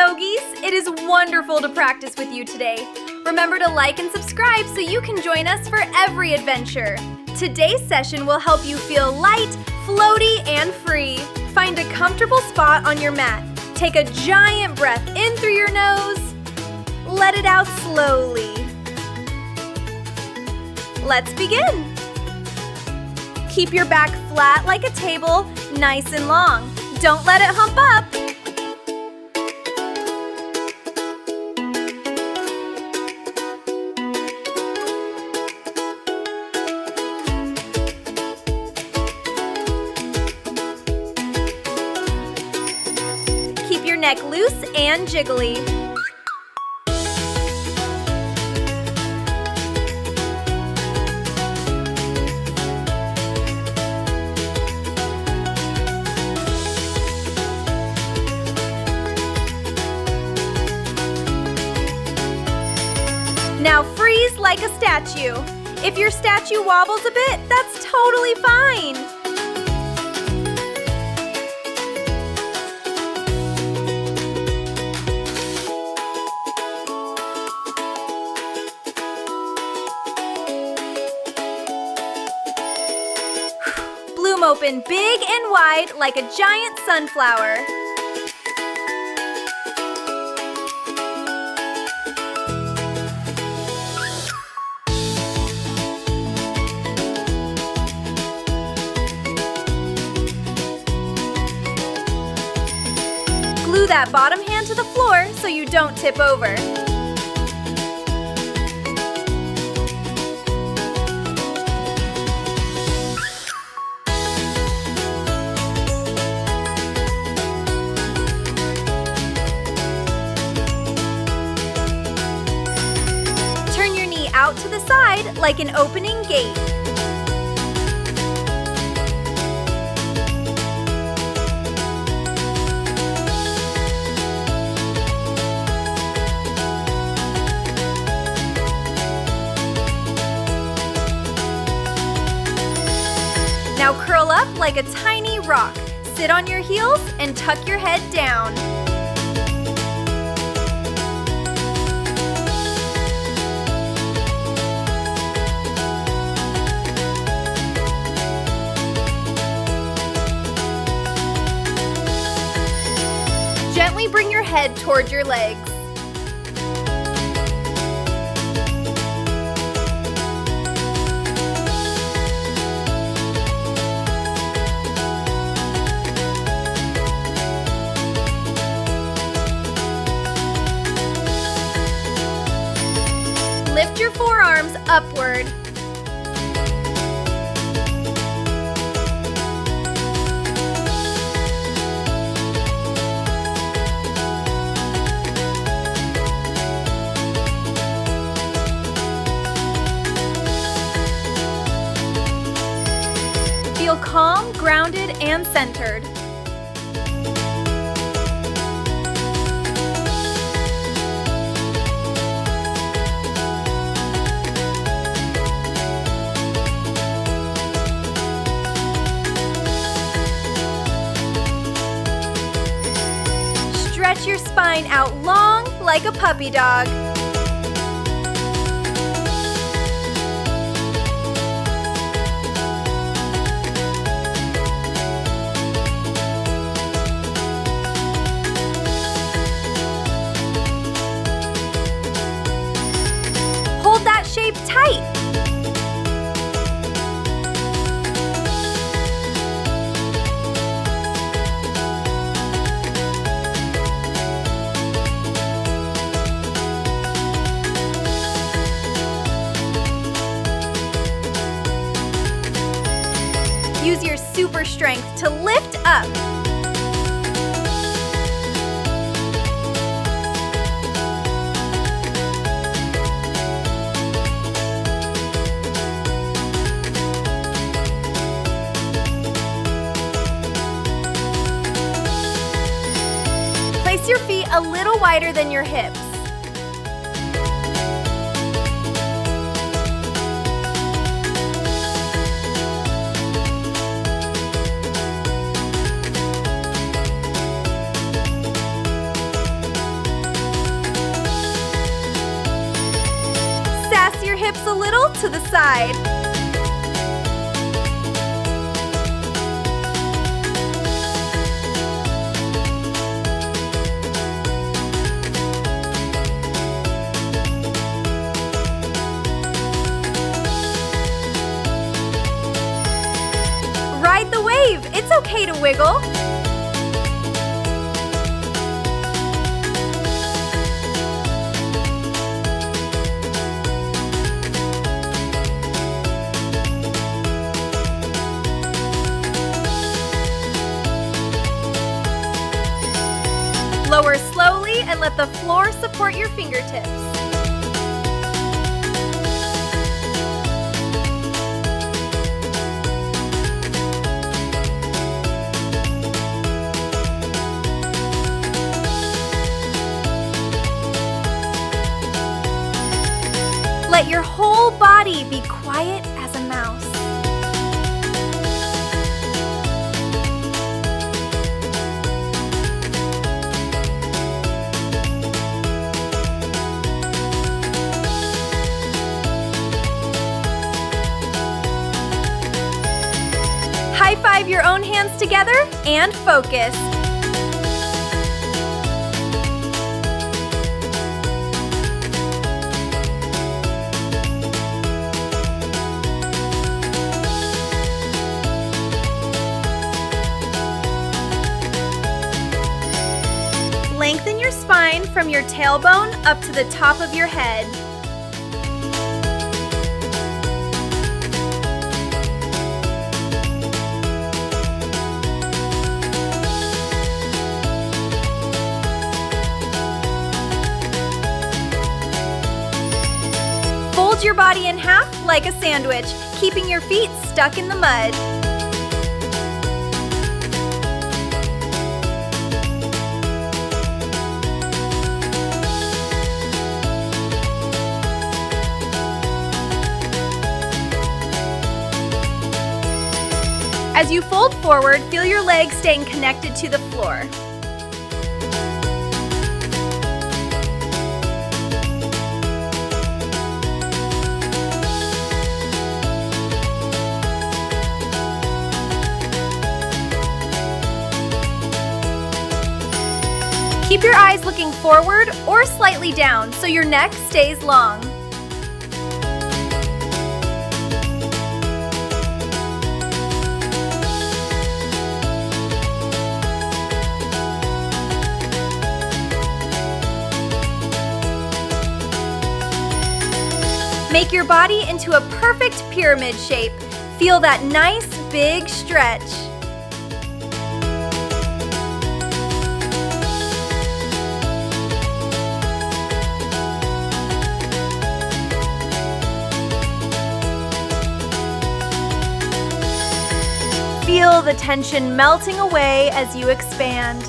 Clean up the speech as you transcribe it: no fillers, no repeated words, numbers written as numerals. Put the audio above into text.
yogis! It is wonderful to practice with you today. Remember to like and subscribe so you can join us for every adventure. Today's session will help you feel light, floaty, and free. Find a comfortable spot on your mat. Take a giant breath in through your nose. Let it out slowly. Let's begin. Keep your back flat like a table, nice and long. Don't let it hump up. Keep your neck loose and jiggly. Now freeze like a statue. If your statue wobbles a bit, that's totally fine. Bloom open big and wide like a giant sunflower. Glue that bottom hand to the floor so you don't tip over. Turn your knee out to the side like an opening gate. Now curl up like a tiny rock. Sit on your heels and tuck your head down. Gently bring your head toward your legs. Lift your forearms upward. Feel calm, grounded, and centered. Stretch your spine out long like a puppy dog. Hold that shape tight. Use your super strength to lift up. Place your feet a little wider than your hips. hips a little to the side. Ride the wave. It's okay to wiggle. Lower slowly and let the floor support your fingertips. Let your whole body be quiet as a mouse. High-five your own hands together and focus. Lengthen your spine from your tailbone up to the top of your head. Fold your body in half like a sandwich, keeping your feet stuck in the mud. As you fold forward, feel your legs staying connected to the floor. Keep your eyes looking forward or slightly down so your neck stays long. Make your body into a perfect pyramid shape. Feel that nice big stretch. Feel the tension melting away as you expand.